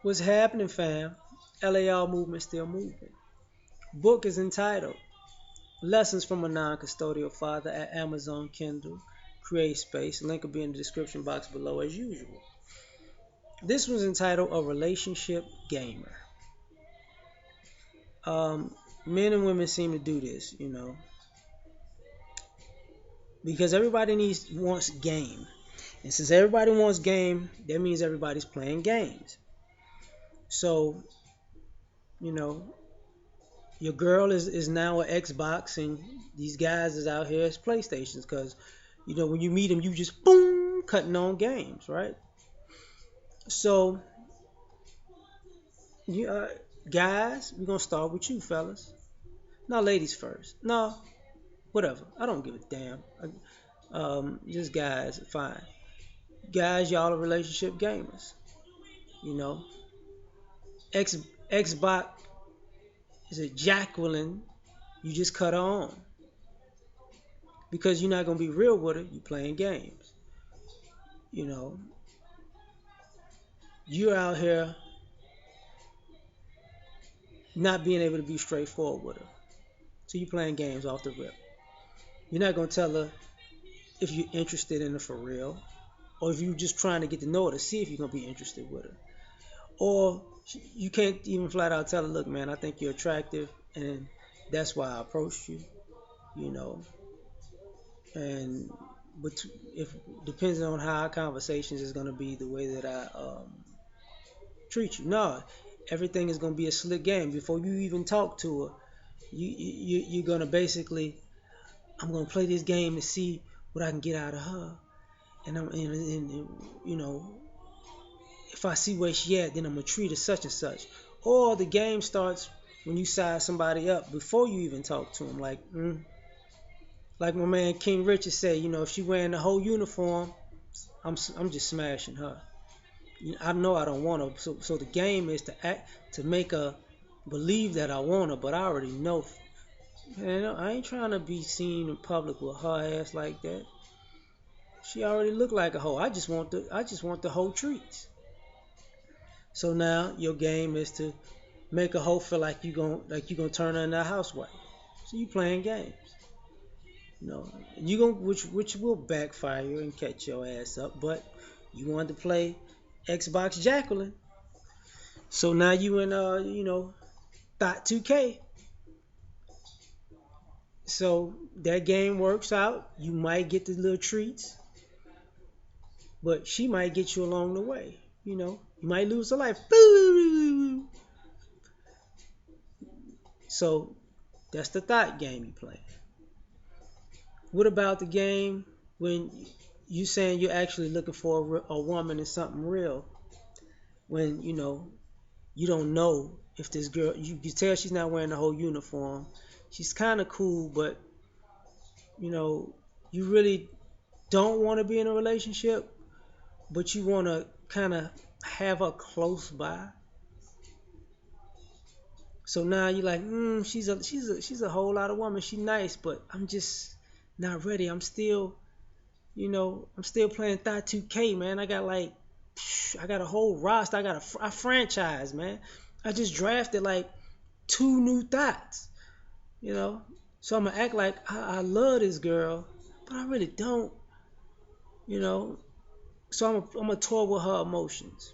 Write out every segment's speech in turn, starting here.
What's happening, fam? L.A.R movement still moving. Book is entitled Lessons from a Non-Custodial Father at Amazon Kindle. Create space. Link will be in the description box below as usual. This one's entitled A Relationship Gamer. Um, Men and women seem to do this, because everybody wants game. And since everybody wants game, that means everybody's playing games. So, you know, your girl is now an Xbox, and these guys is out here as PlayStations, because when you meet them, you just boom cutting on games, right? So, you guys, we're gonna start with you, fellas. No, ladies first. No, whatever. I don't give a damn. Just guys, fine. Guys, y'all are relationship gamers. You know, X Xbox is a Jacqueline. You just cut her on because you're not gonna be real with her. You playing games. You know, you're out here not being able to be straightforward with her. So you playing games off the rip. You're not gonna tell her if you're interested in her for real, or if you're just trying to get to know her to see if you're gonna be interested with her. Or you can't even flat out tell her, look, man, I think you're attractive, and that's why I approached you. You know, and but if depends on how our conversations is gonna be, the way that I treat you. No, everything is gonna be a slick game before you even talk to her. You're gonna basically, I'm gonna play this game to see what I can get out of her, and if I see where she at, then I'm gonna treat her such and such. Or the game starts when you size somebody up before you even talk to them. Like my man King Richard said, if she wearing the whole uniform, I'm just smashing her. I know I don't want her, so the game is to make her believe that I want her, but I already know. Man, I ain't trying to be seen in public with her ass like that. She already look like a hoe. I just want the hoe treats. So now your game is to make a hoe feel like you gonna turn her into a housewife. So you playing games. You gonna which will backfire you and catch your ass up, but you wanted to play Xbox Jacqueline. So now you in Thought 2K. So that game works out. You might get the little treats, but she might get you along the way. You might lose her life. So that's the thought game you play. What about the game when you saying you're actually looking for a woman in something real? When you don't know if this girl, you tell she's not wearing the whole uniform. She's kind of cool, but you know you really don't want to be in a relationship, but you want to kind of have her close by. So now you're like, she's a whole lot of woman. She's nice, but I'm just not ready. I'm still playing Thought 2K, man. I got a whole roster. I got a franchise, man. I just drafted like two new thoughts, you know. So I'm gonna act like I love this girl, but I really don't, you know. So I'm gonna toy with her emotions.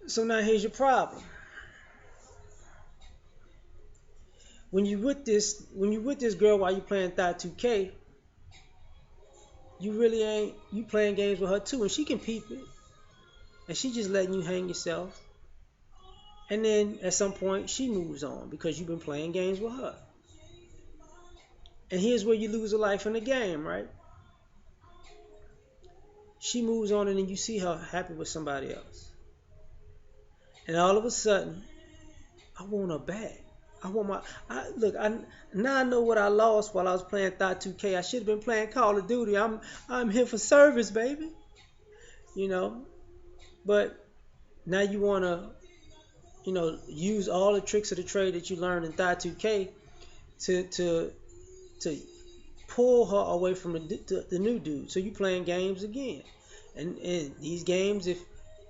So now here's your problem. When you with this girl while you playing Thought 2K, you really ain't you playing games with her too, and she can peep it, and she just letting you hang yourself. And then at some point she moves on because you've been playing games with her. And here's where you lose a life in the game, right? She moves on and then you see her happy with somebody else. And all of a sudden, I want her back. I want my look. Now I know what I lost while I was playing Thought 2K. I should have been playing Call of Duty. I'm here for service, baby. You know. But now you wanna use all the tricks of the trade that you learned in Thought 2K to pull her away from the new dude. So you playing games again, and these games, if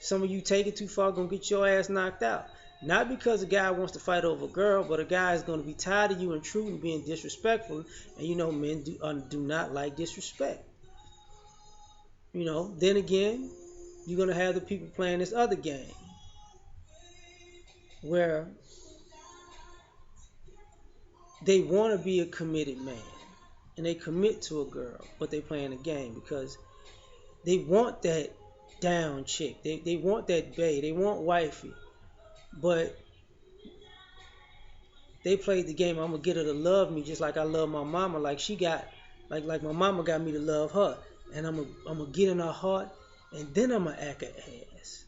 Some of you take it too far, gonna get your ass knocked out. Not because a guy wants to fight over a girl, but a guy is gonna be tired of you intruding, being disrespectful, and you know men do not like disrespect. Then again, you're gonna have the people playing this other game where they want to be a committed man and they commit to a girl, but they playing a game because they want that down chick. They want that bae. They want wifey. But they played the game. I'm gonna get her to love me just like I love my mama. Like my mama got me to love her, and I'm gonna get in her heart, and then I'm gonna act an ass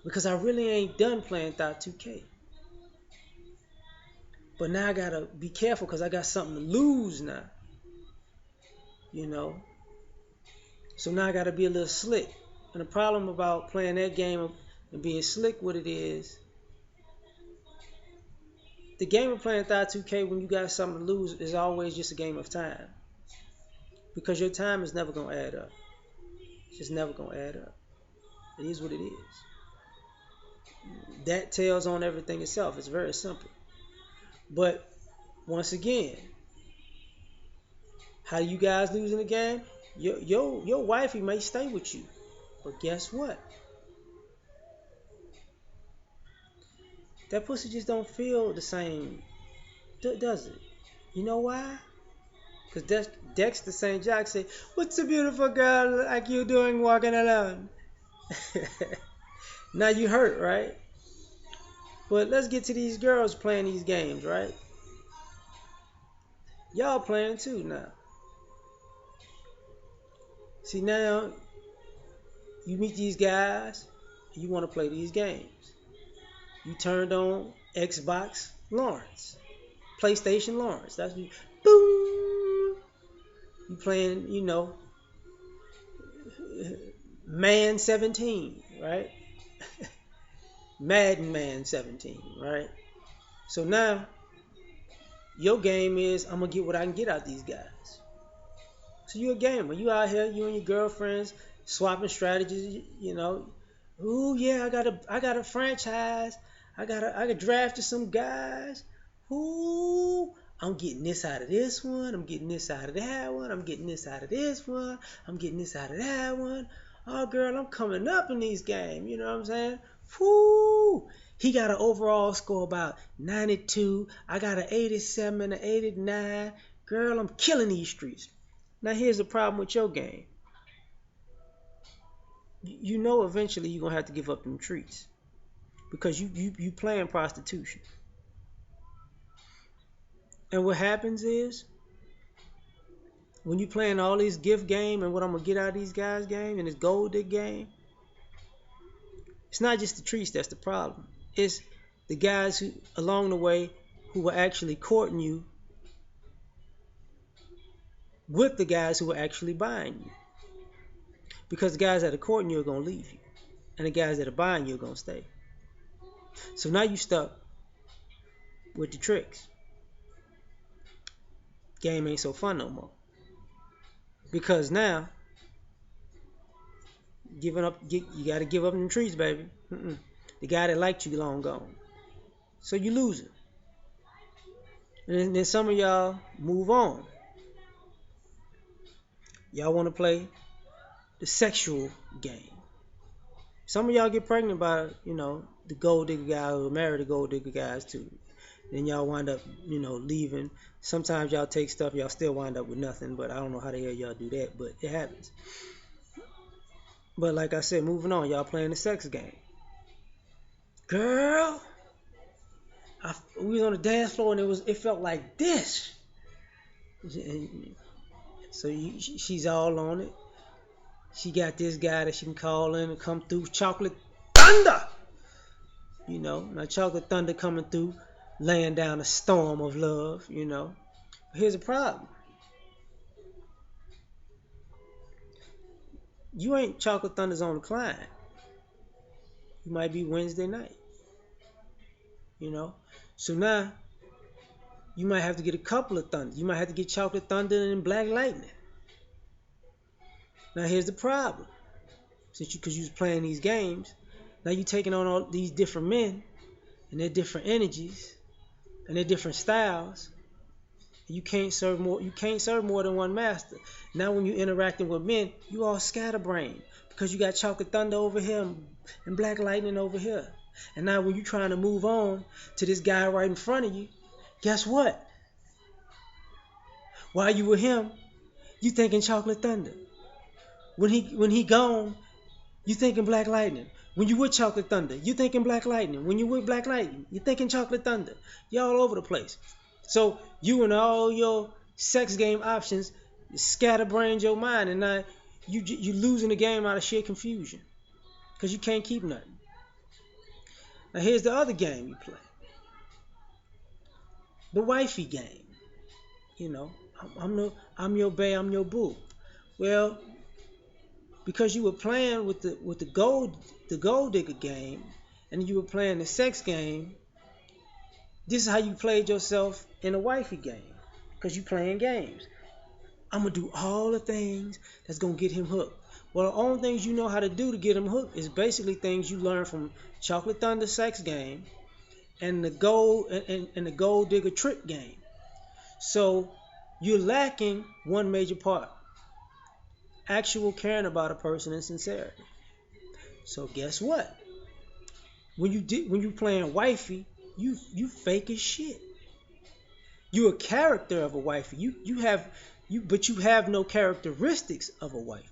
because I really ain't done playing Thought 2K. But now I gotta be careful because I got something to lose now. You know. So now I gotta be a little slick. And the problem about playing that game and being slick with it is the game of playing Thought 2K when you got something to lose is always just a game of time. Because your time is never gonna add up. It's just never gonna add up. It is what it is. That tells on everything itself. It's very simple. But once again, how do you guys lose in the game? Your wifey may stay with you, but guess what? That pussy just don't feel the same, does it? You know why? Because Dexter St. Jack said, "What's a beautiful girl like you doing walking alone?" Now you hurt, right? But let's get to these girls playing these games, right? Y'all playing too now. See, now you meet these guys, you want to play these games. You turned on Xbox Lawrence, PlayStation Lawrence. That's you. Boom. You playing, Man 17, right? Madden Man 17, right? So now your game is I'm gonna get what I can get out of these guys. So you're a gamer. You out here, you and your girlfriends swapping strategies. Ooh yeah, I got a franchise. I got drafted some guys. Ooh, I'm getting this out of this one. I'm getting this out of that one. I'm getting this out of this one. I'm getting this out of that one. Oh girl, I'm coming up in these games. You know what I'm saying? Whoo! He got an overall score about 92. I got an 87 and an 89. Girl, I'm killing these streets. Now here's the problem with your game. You know eventually you're gonna have to give up them treats because you playing prostitution. And what happens is when you playing all these gift game and what I'm gonna get out of these guys game and this gold dig game, it's not just the treats that's the problem. It's the guys who along the way who were actually courting you with the guys who were actually buying you. Because the guys that are courting you are gonna leave you. And the guys that are buying you are gonna stay. So now you stuck with the tricks. Game ain't so fun no more. Because now you gotta give up them treats, baby. The guy that liked you long gone. So you losing. And then some of y'all move on. Y'all want to play the sexual game. Some of y'all get pregnant by, the gold digger guy who married the gold digger guys too. Then y'all wind up, leaving. Sometimes y'all take stuff, y'all still wind up with nothing. But I don't know how the hell y'all do that, but it happens. But like I said, moving on, y'all playing the sex game. Girl, we was on the dance floor and it felt like this. So she's all on it. She got this guy that she can call in and come through. Chocolate Thunder! Now Chocolate Thunder coming through, laying down a storm of love, Here's the problem. You ain't Chocolate Thunder's on the climb. You might be Wednesday night. So now you might have to get a couple of Thunder. You might have to get Chocolate Thunder and Black Lightning. Now here's the problem. Because you was playing these games, Now you taking on all these different men and their different energies and their different styles. You can't serve more than one master. Now when you're interacting with men, you all scatterbrained because you got Chocolate Thunder over here and Black Lightning over here. And now when you're trying to move on to this guy right in front of you, guess what? While you with him, you thinking Chocolate Thunder. When he gone, you thinking Black Lightning. When you with Chocolate Thunder, you thinking Black Lightning. When you with Black Lightning, you thinking Chocolate Thunder. You're all over the place. So you and all your sex game options scatterbrained your mind, and now you losing the game out of sheer confusion because you can't keep nothing. Now here's the other game you play, the wifey game. You know, I'm your bae, I'm your boo. Well, because you were playing with the gold digger game, and you were playing the sex game. This is how you played yourself in a wifey game, because you playing games. I'm gonna do all the things that's gonna get him hooked. Well, the only things you know how to do to get him hooked is basically things you learn from Chocolate Thunder sex game and the gold digger trick game. So you're lacking one major part: actual caring about a person and sincerity. So guess what? When you playing wifey, you fake as shit. You a character of a wifey. But you have no characteristics of a wife.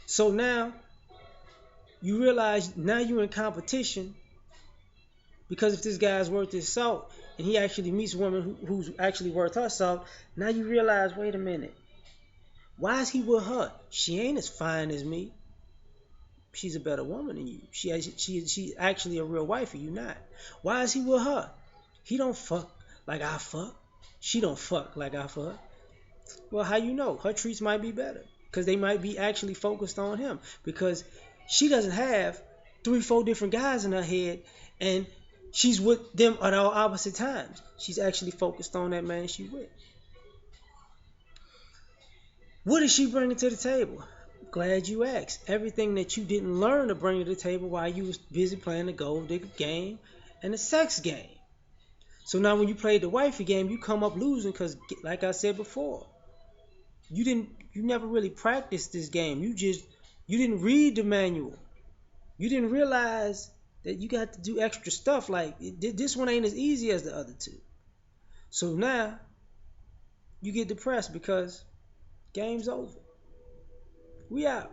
So now you realize now you're in competition because if this guy's worth his salt and he actually meets a woman who's actually worth her salt, now you realize, wait a minute, why is he with her? She ain't as fine as me. She's a better woman than you. She's actually a real wife, and you not. Why is he with her? He don't fuck like I fuck. She don't fuck like I fuck. Well, how you know? Her treats might be better because they might be actually focused on him because she doesn't have 3, 4 different guys in her head and she's with them at all opposite times. She's actually focused on that man she with. What is she bringing to the table? Glad you asked. Everything that you didn't learn to bring to the table while you was busy playing the gold digger game and the sex game. So now when you play the wifey game, you come up losing because, like I said before, you never really practiced this game. You didn't read the manual. You didn't realize that you got to do extra stuff. Like this one ain't as easy as the other two. So now you get depressed because game's over. We out.